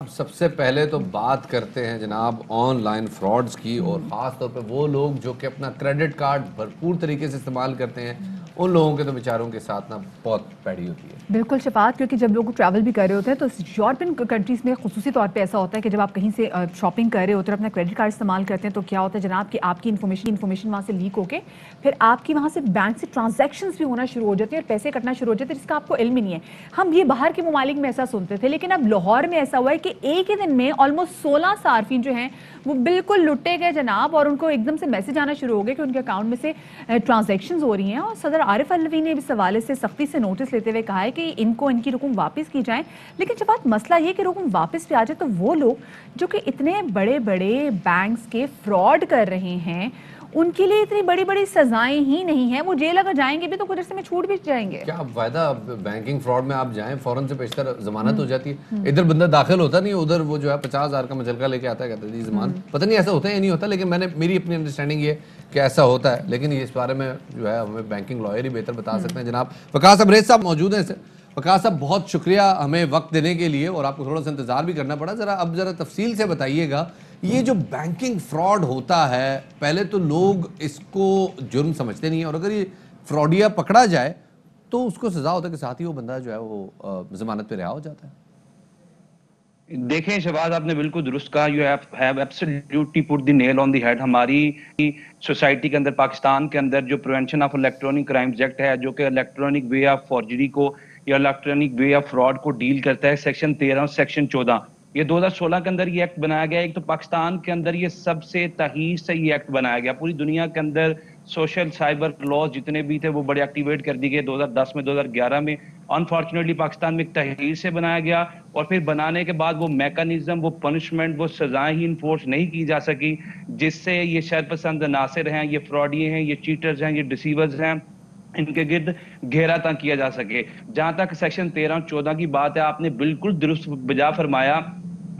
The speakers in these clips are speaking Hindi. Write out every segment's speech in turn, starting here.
सबसे पहले तो बात करते हैं जनाब ऑनलाइन फ्रॉड्स की, और ख़ास तौर पे वो लोग जो कि अपना क्रेडिट कार्ड भरपूर तरीके से इस्तेमाल करते हैं, उन लोगों के तो बेचारों के साथ ना बहुत पैड़ी होती है। बिल्कुल शफात, क्योंकि जब लोग ट्रैवल भी कर रहे होते हैं तो यूरोपियन कंट्रीज़ में खुसूसी तौर पे ऐसा होता है कि जब आप कहीं से शॉपिंग कर रहे होते हैं, अपना क्रेडिट कार्ड इस्तेमाल करते हैं, तो क्या होता है जनाब कि आपकी इन्फॉर्मेशन वहाँ से लीक होके फिर आपकी वहाँ से बैंक से ट्रांजैक्शंस भी होना शुरू हो जाती है और पैसे कटना शुरू हो जाते हैं, जिसका आपको इल्म ही नहीं है। हम ये बाहर के ममालिक में ऐसा सुनते थे, लेकिन अब लाहौर में ऐसा हुआ है कि एक ही दिन में ऑलमोस्ट 16 सार्फिन जो हैं वो बिल्कुल लुटे गए जनाब, और उनको एकदम से मैसेज आना शुरू हो गए कि उनके अकाउंट में से ट्रांजैक्शंस हो रही हैं। और सदर आरिफ अलवी ने इस हवाले से सख्ती से नोटिस लेते हुए कहा है कि इनको इनकी रकम वापस की जाए। लेकिन जब बात मसला ये कि रकम वापस भी आ जाए, तो वो लोग जो कि इतने बड़े बड़े बैंक्स के फ्रॉड कर रहे हैं, उनके लिए इतनी बड़ी बड़ी सजाएं ही नहीं है। वो जेल अगर जाएंगे भी तो कुछ अरसे में छूट भी जाएंगे। क्या फायदा बैंकिंग फ्रॉड में आप जाएं, फौरन से पेशतर जमानत हो जाती है, इधर बंदा दाखिल होता नहीं, उधर वो जो है 50,000 का मचलका लेके आता है, कहता है जी जमानत। पता नहीं ऐसा होता है या नहीं होता, लेकिन मेरी अपनी अंडरस्टैंडिंग ये कि ऐसा होता है। लेकिन इस बारे में जो है हमें बैंकिंग लॉयर ही बेहतर बता सकते हैं। जनाब वकास अबरेज साहब मौजूद हैं। वकास साहब, बहुत शुक्रिया हमें वक्त देने के लिए, और आपको थोड़ा सा इंतजार भी करना पड़ा। जरा तफसील से बताइएगा, ये जो बैंकिंग फ्रॉड होता है, पहले तो लोग इसको जुर्म समझते नहीं है, और अगर ये फ्रॉडिया पकड़ा जाए तो उसको सजा होता है कि साथ ही वो बंदा जो है वो जमानत पे रिहा हो जाता है। देखें शहबाज, आपने बिल्कुल दुरुस्त कहा। You have absolutely put the nail on the head. हमारी सोसाइटी के अंदर, पाकिस्तान के अंदर जो prevention of electronic crimes act है, जो कि इलेक्ट्रॉनिक वे ऑफ फॉर्जरी को या इलेक्ट्रॉनिक वे ऑफ फ्रॉड को डील करता है, सेक्शन 13 और सेक्शन 14, ये 2016 के अंदर ये एक्ट बनाया गया। एक तो पाकिस्तान के अंदर ये सबसे तहीर से ये एक्ट बनाया गया। पूरी दुनिया के अंदर सोशल साइबर लॉज जितने भी थे वो बड़े एक्टिवेट कर दिए गए 2010 में, 2011 में। अनफॉर्चुनेटली पाकिस्तान में एक तहरीर से बनाया गया, और फिर बनाने के बाद वो मैकेनिज्म, वो पनिशमेंट, वो सजाएं ही इन्फोर्स नहीं की जा सकी, जिससे ये शरपसंद नासिर हैं, ये फ्रॉडिये हैं, ये चीटर्स हैं, ये डिसीवर्स हैं, इनके गिर्द घेरा तंग किया जा सके। जहां तक सेक्शन 13 और 14 की बात है, आपने बिल्कुल दुरुस्त बजा फरमाया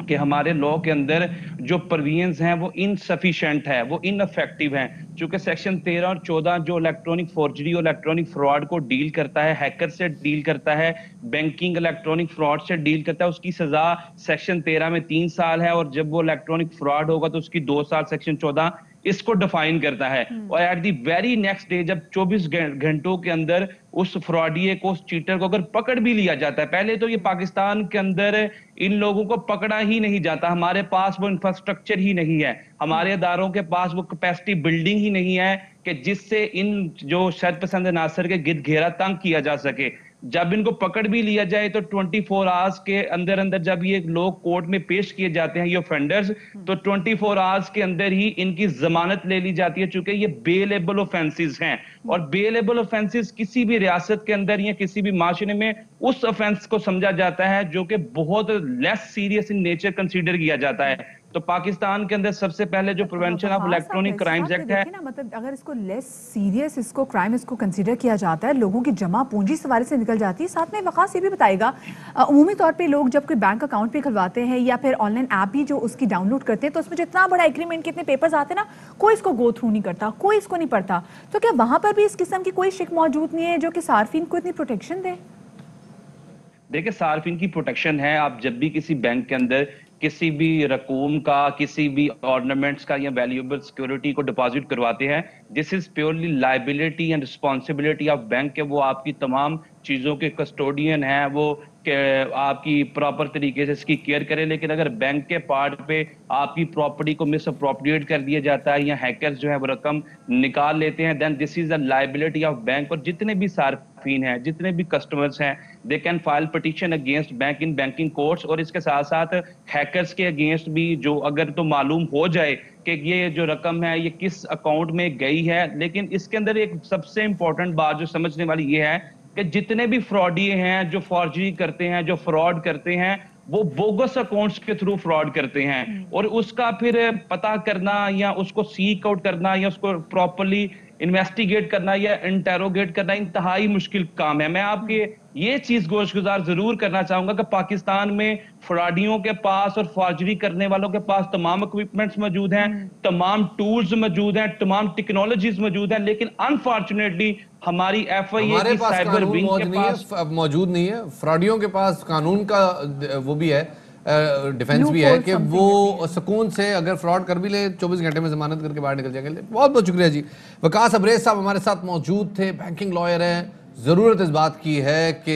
कि हमारे लॉ के अंदर जो प्रोविजंस हैं वो इनसफिशिएंट है, वो इनफेक्टिव हैं। चूंकि सेक्शन 13 और 14 जो इलेक्ट्रॉनिक फोर्जरी और इलेक्ट्रॉनिक फ्रॉड को डील करता है, हैकर से डील करता है, बैंकिंग इलेक्ट्रॉनिक फ्रॉड से डील करता है, उसकी सजा सेक्शन 13 में 3 साल है, और जब वो इलेक्ट्रॉनिक फ्रॉड होगा तो उसकी 2 साल सेक्शन 14 इसको डिफाइन करता है। और at the very next day, जब 24 घंटों के अंदर उस फ्रॉडिये को, उस चीटर को अगर पकड़ भी लिया जाता है, पहले तो ये पाकिस्तान के अंदर इन लोगों को पकड़ा ही नहीं जाता। हमारे पास वो इंफ्रास्ट्रक्चर ही नहीं है, हमारे इदारों के पास वो कैपेसिटी बिल्डिंग ही नहीं है कि जिससे इन जो शरपसंद नासर के गिर्द घेरा तंग किया जा सके। जब इनको पकड़ भी लिया जाए तो 24 आवर्स के अंदर अंदर जब ये लोग कोर्ट में पेश किए जाते हैं, ये ऑफेंडर्स, तो 24 आवर्स के अंदर ही इनकी जमानत ले ली जाती है, चूंकि ये बेलेबल ऑफेंसेस हैं। और बेलेबल ऑफेंसेस किसी भी रियासत के अंदर या किसी भी माशरे में उस ऑफेंस को समझा जाता है जो कि बहुत less serious in nature consider किया जाता है। तो पाकिस्तान के अंदर सबसे पहले जो prevention of electronic crimes act है ना, मतलब अगर इसको लेस सीरियस इसको क्राइम इसको कंसीडर किया जाता है, लोगों की जमा पूंजी सवारी से निकल जाती है। साथ में वकास ये भी बताएगा, उमूमी तौर पे लोग जब कोई बैंक अकाउंट भी खुलवाते हैं या फिर ऑनलाइन ऐप भी जो उसकी डाउनलोड करते हैं, तो उसमें जो इतना बड़ा एग्रीमेंट, कितने पेपर्स आते हैं ना, कोई इसको गो थ्रू नहीं करता, कोई इसको नहीं पढ़ता। तो क्या वहां पर भी इस किस्म की कोई शिक मौजूद नहीं है जो कि सार्फिन को इतनी प्रोटेक्शन दे? देखिए, सार्फिन की प्रोटेक्शन है। आप जब भी किसी बैंक के अंदर किसी भी रकूम का, किसी भी ऑर्नामेंट्स का या वैल्यूएबल सिक्योरिटी को डिपॉजिट करवाते हैं, this is purely liability and responsibility of bank के वो आपकी तमाम चीज़ों के कस्टोडियन हैं, वो आपकी प्रॉपर तरीके से इसकी केयर करें। लेकिन अगर बैंक के पार्ट पे आपकी प्रॉपर्टी को मिस अप्रोप्रिएट कर दिया जाता है या हैकर्स जो है वो रकम निकाल लेते हैं, then this is a liability of bank. और जितने भी सार्फिन हैं, जितने भी कस्टमर्स हैं, they can file petition against bank in banking courts. और इसके साथ साथ हैकर्स के अगेंस्ट भी, जो अगर तो मालूम हो जाए कि ये जो रकम है ये किस अकाउंट में गई है। लेकिन इसके अंदर एक सबसे इंपॉर्टेंट बात जो समझने वाली ये है कि जितने भी फ्रॉडिये हैं, जो फॉर्जरी करते हैं, जो फ्रॉड करते हैं, वो बोगस अकाउंट्स के थ्रू फ्रॉड करते हैं। और उसका फिर पता करना या उसको सीक आउट करना या उसको प्रॉपरली इन्वेस्टिगेट करना या इंटेरोगेट करना इंतहाई मुश्किल काम है। मैं आपके ये चीज गोशगुजार जरूर करना चाहूंगा कि पाकिस्तान में फ्रॉडियों के पास और फॉर्जरी करने वालों के पास तमाम इक्विपमेंट्स मौजूद हैं, तमाम टूल्स मौजूद हैं, तमाम टेक्नोलॉजीज मौजूद हैं, लेकिन अनफॉर्चुनेटली हमारी एफआईए की साइबर विंग के पास मौजूद नहीं है। फ्रॉडियों के पास कानून का वो भी है, डिफेंस भी है कि वो सुकून से अगर फ्रॉड कर भी ले 24 घंटे में जमानत करके बाहर निकल जाएंगे। बहुत बहुत शुक्रिया जी। वकास अबरेज साहब हमारे साथ मौजूद थे, बैंकिंग लॉयर हैं। ज़रूरत इस बात की है कि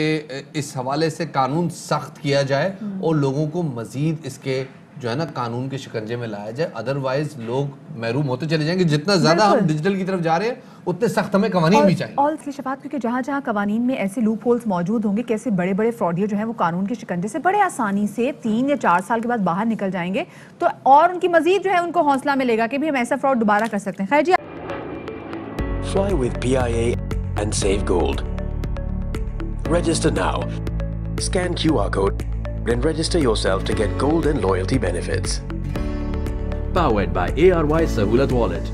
इस हवाले से कानून सख्त किया जाए और लोगों को मज़ीद इसके जो है ना कानून के शिकंजे में लाया जाए, अदरवाइज लोग महरूम होते चले जाएंगे। जितना ज़्यादा हम डिजिटल की तरफ जा रहे हैं उतने सख्त हमें कवानीन भी चाहिए। और इसलिए शफात, क्योंकि जहाँ जहाँ कवानीन में ऐसे लूप होल्स मौजूद होंगे, कैसे बड़े बड़े फ्रॉडियर जो है वो कानून के शिकंजे से बड़े आसानी से 3 या 4 साल के बाद बाहर निकल जाएंगे, तो और उनकी मजीद जो है उनको हौसला मिलेगा कि भी हम ऐसा फ्रॉड दोबारा कर सकते हैं। खैर जी, Fly with PIA and save gold. Register now. Scan QR code and register yourself to get gold and loyalty benefits. Powered by ARY Sahulat Wallet.